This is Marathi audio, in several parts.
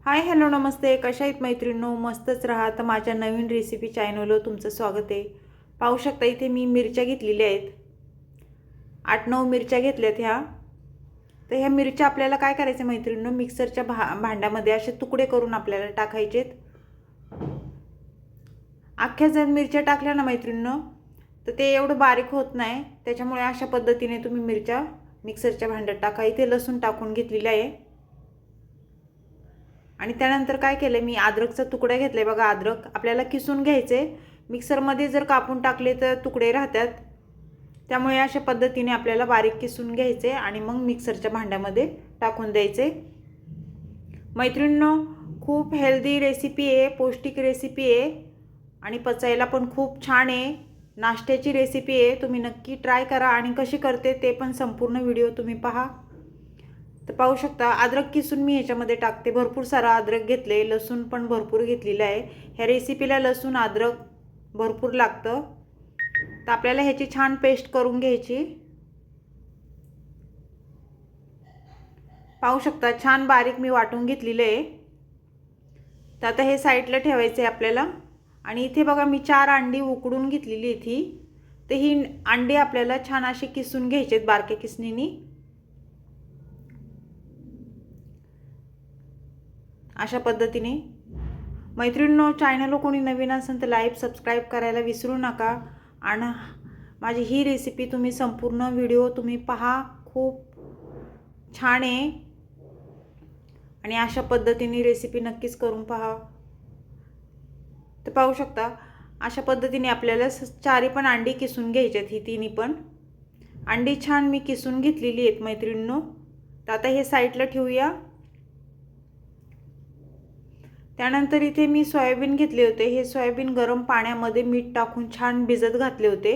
हाय हॅलो नमस्ते, कशा आहेत मैत्रिणींनो? मस्तच राहा. तर माझ्या नवीन रेसिपी चॅनलवर तुमचं स्वागत आहे. पाहू शकता इथे मी मिरच्या घेतलेल्या आहेत, 8-9 मिरच्या घेतल्यात ह्या. तर ह्या मिरच्या आपल्याला काय करायचं मैत्रिणींनो, मिक्सरच्या भांड्यामध्ये असे तुकडे करून आपल्याला टाकायचेत. अख्ख्या जर मिरच्या टाकल्या ना मैत्रिणींनो, तर ते एवढं बारीक होत नाही. त्याच्यामुळे अशा पद्धतीने तुम्ही मिरच्या मिक्सरच्या भांड्यात टाका. इथे लसूण टाकून घेतलेला आहे. आणि त्यानंतर काय केलं मी, अद्रकचा तुकडा घेतलाय बघा. अद्रक आपल्याला किसून घ्यायचे. मिक्सरमध्ये जर कापून टाकले तर तुकडे राहतात. त्यामुळे अशा पद्धतीने आपल्याला बारीक किसून घ्यायचे आणि मग मिक्सरच्या भांड्यामध्ये टाकून द्यायचे. मैत्रिणींनो, खूप हेल्दी रेसिपी आहे, पौष्टिक रेसिपी आहे आणि पचायला पण खूप छान आहे. नाश्त्याची रेसिपी आहे. तुम्ही नक्की ट्राय करा आणि कशी करते ते पण संपूर्ण व्हिडिओ तुम्ही पहा. तर पाहू शकता अद्रक किसून मी ह्याच्यामध्ये टाकते. भरपूर सारा अद्रक घेतले, लसूण पण भरपूर घेतलेला आहे. ह्या रेसिपीला लसूण अद्रक भरपूर लागतं. तर आपल्याला ह्याची छान पेस्ट करून घ्यायची. पाहू शकता छान बारीक मी वाटून घेतलेलं आहे. तर आता हे साईडला ठेवायचं आहे आपल्याला. आणि इथे बघा मी 4 अंडी उकडून घेतलेली इथे. तर ही अंडी आपल्याला छान अशी किसून घ्यायचेत बारक्या किसणीने. अशा पद्धतीने. मैत्रिणींनो, चॅनल कोणी नवीन असेल तर लाईक सबस्क्राईब करायला विसरू नका. आणि माझी ही रेसिपी तुम्ही संपूर्ण व्हिडिओ तुम्ही पहा, खूप छान आहे. आणि अशा पद्धतीने रेसिपी नक्कीच करून पहा. तर पाहू शकता अशा पद्धतीने आपल्याला 4 पण अंडी किसून घ्यायच्यात. ही 3 पण अंडी छान मी किसून घेतलेली आहेत मैत्रिणींनो. तर आता हे साईडला ठेवूया. त्यानंतर इथे मी सोयाबीन घेतले होते. हे सोयाबीन गरम पाण्यामध्ये मीठ टाकून छान भिजत घातले होते.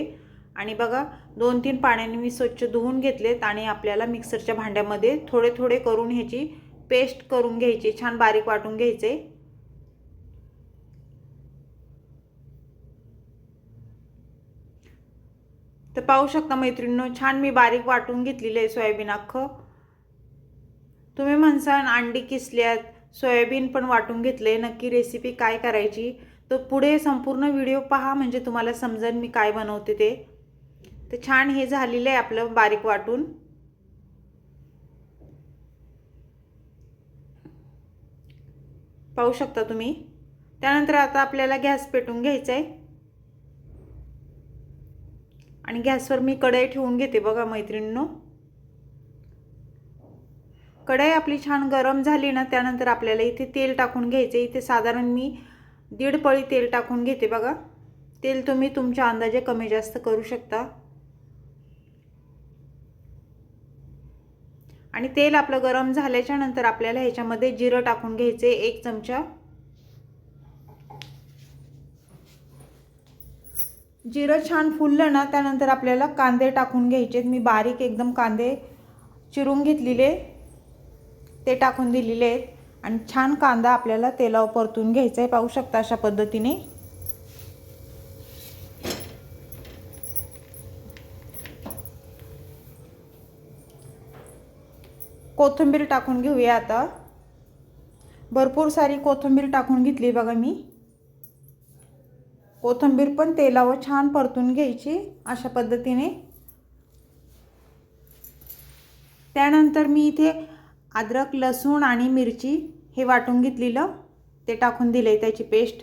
आणि बघा 2-3 पाण्याने मी स्वच्छ धुवून घेतलेत. आणि आपल्याला मिक्सरच्या भांड्यामध्ये थोडे थोडे करून ह्याची पेस्ट करून घ्यायची, छान बारीक वाटून घ्यायचे. तर पाहू शकता मैत्रिणींनो, छान मी बारीक वाटून घेतलेले आहे सोयाबीन अख्खं. तुम्ही म्हणसान अंडी किसल्यात, सोयाबीन पण वाटून घेतले. नक्की रेसिपी काय करायची तर पुढे संपूर्ण व्हिडिओ पहा, म्हणजे तुम्हाला समजेल मी काय बनवते ते. तर छान हे झालेलं आहे आपलं बारीक वाटून. पाहू शकता तुम्ही. त्यानंतर आता आपल्याला गॅस पेटवून घ्यायचा आहे. आणि गॅसवर मी कढई ठेवून घेते बघा मैत्रिणींनो. कढई आपली छान गरम झाली ना, त्यानंतर आपल्याला इथे तेल टाकून घ्यायचे. इथे साधारण मी 1.5 पळी तेल टाकून घेते बघा. तेल तुम्ही तुमच्या अंदाजे कमी जास्त करू शकता. आणि तेल आपलं गरम झाल्याच्या नंतर आपल्याला ह्याच्यामध्ये जिरं टाकून घ्यायचे 1 चमचा. जिरं छान फुललं ना, त्यानंतर आपल्याला कांदे टाकून घ्यायचे. मी बारीक एकदम कांदे चिरून घेतलेले ते टाकून दिलेले आहेत. आणि छान कांदा आपल्याला तेलावर परतून घ्यायचा आहे. पाहू शकता अशा पद्धतीने. कोथिंबीर टाकून घेऊया आता. भरपूर सारी कोथिंबीर टाकून घेतली बघा मी. कोथिंबीर पण तेलावर छान परतून घ्यायची अशा पद्धतीने. त्यानंतर मी इथे अद्रक, लसूण आणि मिरची हे वाटून घेतलेलं ते टाकून दिले, त्याची पेस्ट.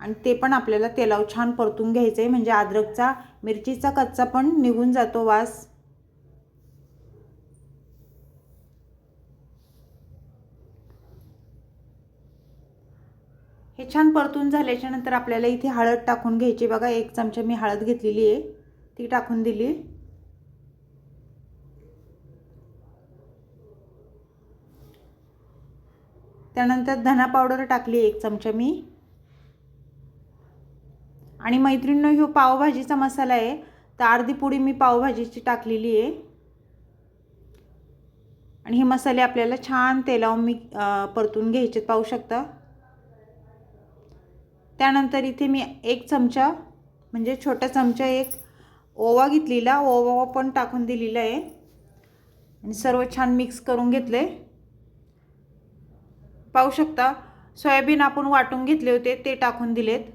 आणि ते पण आपल्याला तेलावर छान परतून घ्यायचं आहे, म्हणजे अद्रकचा मिरचीचा कच्चा पण निघून जातो वास. हे छान परतून झाल्याच्या नंतर आपल्याला इथे हळद टाकून घ्यायची बघा. 1 चमचा मी हळद घेतलेली आहे, ती टाकून दिली. त्यानंतर धना पावडर टाकली 1 चमचा मी. आणि मैत्रिणींनो, ह्यो पावभाजीचा मसाला आहे, तर अर्धी पुडी मी पावभाजीची टाकलेली आहे. आणि हे मसाले आपल्याला छान तेलावर मी परतून घ्यायचे. पाहू शकता. त्यानंतर इथे मी 1 चमचा म्हणजे छोटा चमचा 1 ओवा घेतलेला, ओवा पण टाकून दिलेला आहे. आणि सर्व छान मिक्स करून घेतले. पाहू शकता सोयाबीन आपण वाटून घेतले होते ते टाकून दिलेत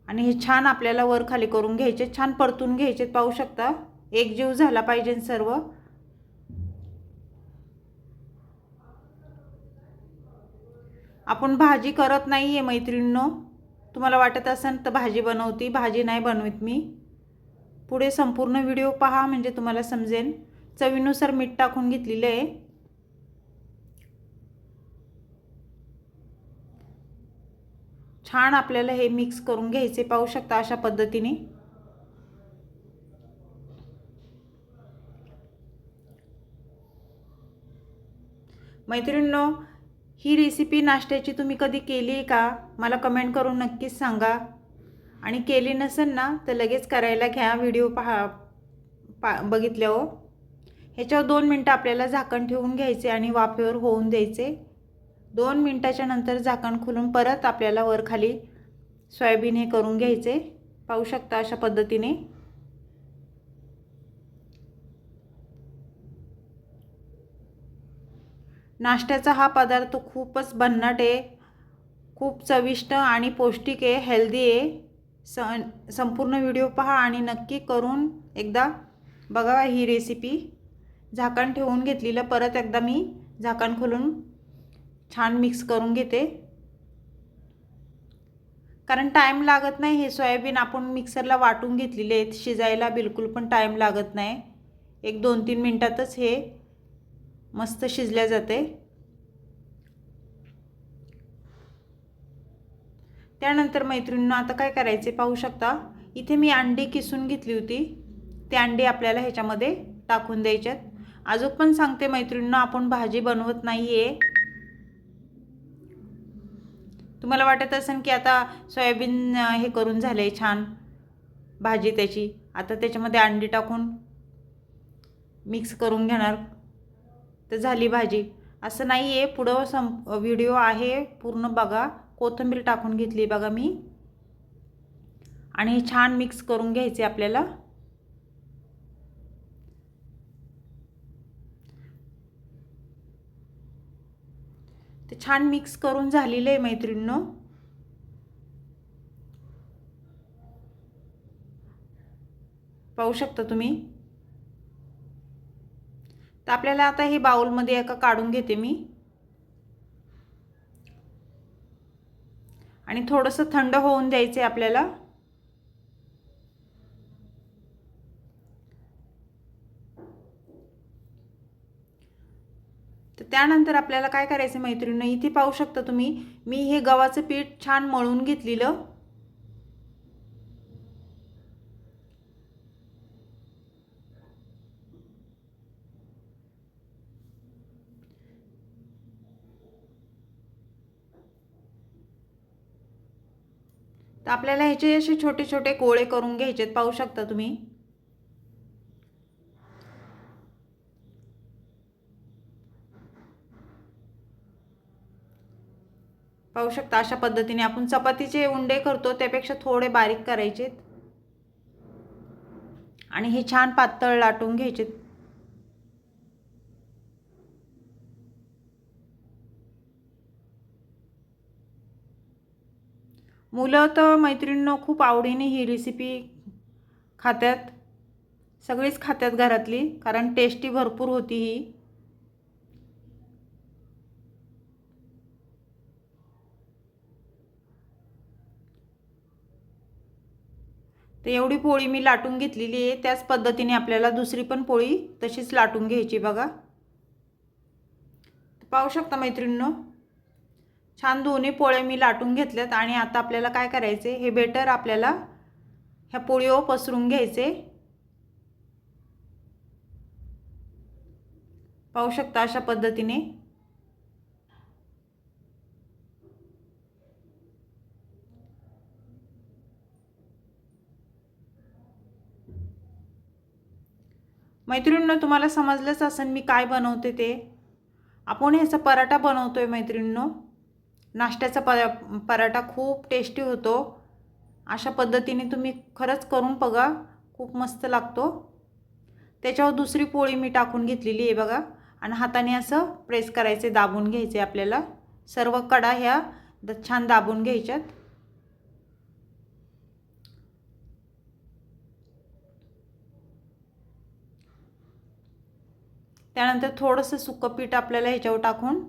आणि हे छान आपल्याला वर खाली करून घ्यायचे, छान परतून घ्यायचे। पाहू शकता एकजीव झाला पाहिजे सर्व। आपण भाजी करत नाहीये मैत्रिणींनो, तुम्हाला वाटत असेल तर भाजी बनवती, भाजी नाही बनवत मी। पुढे संपूर्ण व्हिडिओ पहा म्हणजे तुम्हाला समजेल। चवीनुसार मीठ टाकून घेतलेले आहे। छान आपल्याला हे मिक्स करून घ्यायचे। पाहू शकता अशा पद्धतीने। मैत्रिणींनो, ही रेसिपी नाश्त्याची तुम्ही कधी केली आहे का? मला कमेंट करून नक्कीच सांगा। आणि केली नसेल ना तर लगेच करायला घ्या, व्हिडिओ बघितल्यावर। ह्याच्यावर 2 मिनिटं आपल्याला झाकण ठेवून घ्यायचे आणि वाफेवर होऊन द्यायचे। 2 मिनिटाच्या नंतर झाकण खोलून परत आपल्याला वर खाली सोयाबीन हे करून घ्यायचे। पाहू शकता अशा पद्धतीने। नाश्त्याचा हा पदार्थ खूपच भन्नाट आहे, खूप चविष्ट आणि पौष्टिक आहे, हेल्दी आहे। संपूर्ण व्हिडिओ पहा आणि नक्की करून एकदा बघा ही रेसिपी। झाकण ठेवून घेतलेलं, परत एकदा मी झाकण खोलून छान मिक्स करून घेते, कारण टाइम लागत नाही। हे सोयाबीन आपण मिक्सरला वाटून घेतलेले आहेत, शिजायला बिलकुल पण टाइम लागत नाही। 1-2-3 मिनिटातच हे मस्त शिजल्या जाते। त्यानंतर मैत्रिणींनो आता काय करायचे पाहू शकता, इथे मी अंडी किसून घेतली होती, ते अंडी आपल्याला ह्याच्यामध्ये टाकून द्यायच्यात। अजून पण सांगते मैत्रिणींनो, आपण भाजी बनवत नाहीये। तुम्हाला वाटत असेल की आता सोयाबीन हे करून झाले छान भाजी त्याची, आता त्याच्यामध्ये अंडी टाकून मिक्स करून घेणार तर झाली भाजी, असं नाहीये। पुढं व्हिडिओ आहे पूर्ण बघा। कोथिंबीर टाकून घेतली बघा मी, आणि छान मिक्स करून घ्यायचे आपल्याला। ते छान मिक्स करून झालेले आहे मैत्रिणींनो। पाहू शकता तुम्ही। तर आपल्याला आता हे बाउलमध्ये एका काढून घेते मी, आणि थोडंसं थंड होऊन द्यायचे आपल्याला। तर त्यानंतर आपल्याला काय करायचं मैत्रिणींनो, इथे पाहू शकता तुम्ही, मी हे गव्हाचं पीठ छान मळून घेतलेलं। तर आपल्याला ह्याचे असे छोटे छोटे गोळे करून घ्यायचे। पाहू शकता तुम्ही। पाहू शकता अशा पद्धतीने आपण चपातीचे उंडे करतो त्यापेक्षा थोडे बारीक करायचे आणि हे छान पातळ लाटून घ्यायचे। मुलं तर मैत्रिणींनो खूप आवडीने ही रेसिपी खातात, सगळीच खातात घरातली, कारण टेस्टी भरपूर होती ही। तर एवढी पोळी मी लाटून घेतलेली आहे, त्याच पद्धतीने आपल्याला दुसरी पण पोळी तशीच लाटून घ्यायची बघा। पाहू शकता मैत्रिणींनो, छान दोन्ही पोळे मी लाटून घेतल्यात आणि आता आपल्याला काय करायचे, हे बेटर आपल्याला ह्या पोळीवर पसरून घ्यायचे। पाहू शकता अशा पद्धतीने। मैत्रिणींनो, तुम्हाला समजलंच असेल मी काय बनवते ते। आपण ह्याचा पराठा बनवतोय मैत्रिणींनो। नाश्त्याचा पराठा खूप टेस्टी होतो। अशा पद्धतीने तुम्ही खरंच करून बघा, खूप मस्त लागतो। त्याच्यावर दुसरी पोळी मी टाकून घेतलेली आहे बघा, आणि हाताने असं प्रेस करायचे, दाबून घ्यायचे आपल्याला. सर्व कडा ह्या छान दाबून घ्यायच्यात. त्यानंतर थोडंसं सुकं पीठ आपल्याला ह्याच्यावर टाकून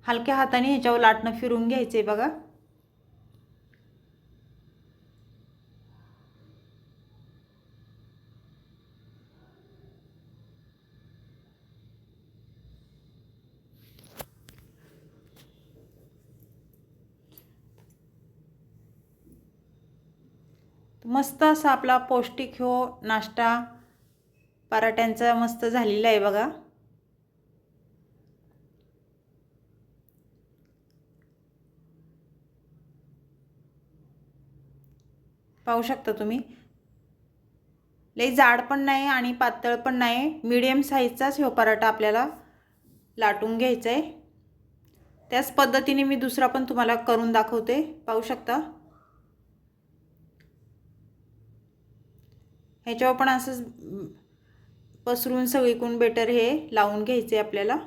हलक्या हाताने ह्याच्यावर लाटणं फिरून घ्यायचे बघा. मस्त असा आपला पौष्टिक हो नाश्ता पराठ्यांचा मस्त झालेला आहे बघा. पाहू शकता तुम्ही. लई जाड पण नाही आणि पातळ पण नाही, मीडियम साईजचाच हो पराठा आपल्याला लाटून घ्यायचा आहे. त्याच पद्धतीने मी दुसरा पण तुम्हाला करून दाखवते. पाहू शकता. ह्याच्यावर पण असंच पसरून सगळीकडून बेटर हे लावून घ्यायचे आपल्याला.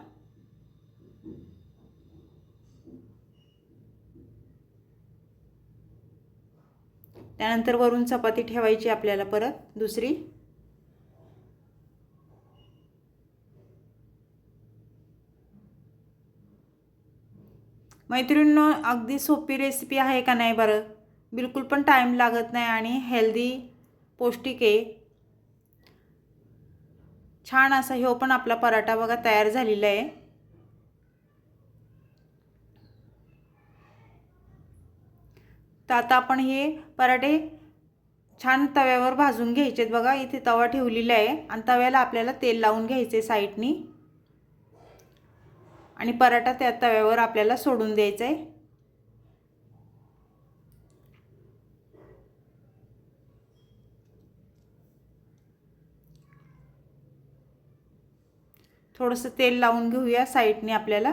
त्यानंतर वरून चपाती ठेवायची आपल्याला परत दुसरी. मैत्रिणींनो, अगदी सोपी रेसिपी आहे का नाही बरं. बिलकुल पण टाईम लागत नाही आणि हेल्दी पौष्टिक आहे. छान असा ह्यो पण आपला पराठा बघा तयार झालेला आहे. तर आता आपण हे पराठे छान तव्यावर भाजून घ्यायचे आहेत बघा. इथे तवा ठेवलेला आहे आणि तव्याला आपल्याला तेल लावून घ्यायचे साईडनी आणि पराठा त्या तव्यावर आपल्याला सोडून द्यायचा आहे. थोडंसं तेल लावून घेऊया साईडने आपल्याला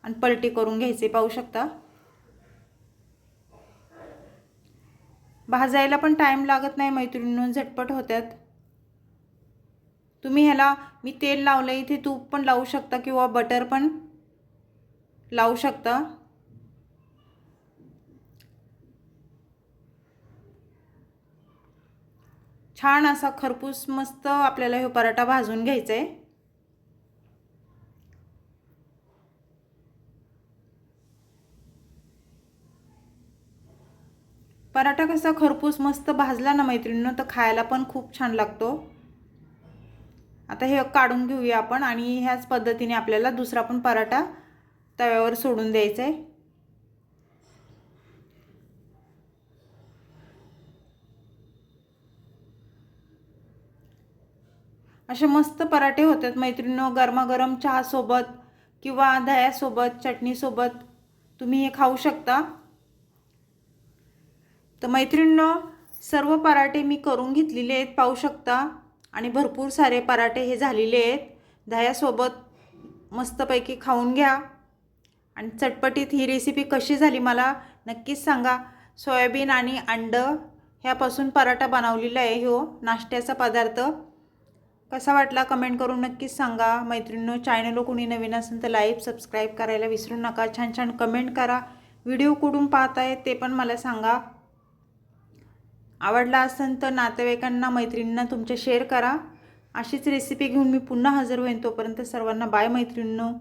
आणि पलटी करून घ्यायचे. पाहू शकता. भाजायला पण टाईम लागत नाही मैत्रिणींनो, झटपट होतात. तुम्ही ह्याला मी तेल लावलं, इथे तूप पण लावू शकता किंवा बटर पण लावू शकता. छान असा खरपूस मस्त आपल्याला हे पराठा भाजून घ्यायचा आहे. पराठा कसा खरपूस मस्त भाजला ना मैत्रिणींनो तर खायला पण खूप छान लागतो. आता हे काढून घेऊया आपण आणि ह्याच पद्धतीने आपल्याला दुसरा पण पराठा तव्यावर सोडून द्यायचा आहे. असे मस्त पराठे होतात मैत्रिणींनो. गरमागरम चहासोबत किंवा दह्यासोबत चटणीसोबत तुम्ही हे खाऊ शकता. तर मैत्रिणींनो, सर्व पराठे मी करून घेतलेले आहेत पाहू शकता आणि भरपूर सारे पराठे हे झालेले आहेत. दह्यासोबत मस्तपैकी खाऊन घ्या आणि चटपटीत. ही रेसिपी कशी झाली मला नक्कीच सांगा. सोयाबीन आणि अंड ह्यापासून पराठा बनवलेला आहे. हो नाश्त्याचा पदार्थ कसा वाटला कमेंट करून नक्कीच सांगा. मैत्रिणींनो, चॅनलला कोणी नवीन असेल तर लाईक सबस्क्राईब करायला विसरू नका. छान छान कमेंट करा. व्हिडिओ कुठून पाहताय ते पण मला सांगा. आवडला असेल तर नातेवाईकांना मैत्रिणींना तुमच्या शेअर करा. अशीच रेसिपी घेऊन मी पुन्हा हजर होईन. तोपर्यंत सर्वांना बाय मैत्रिणींनो.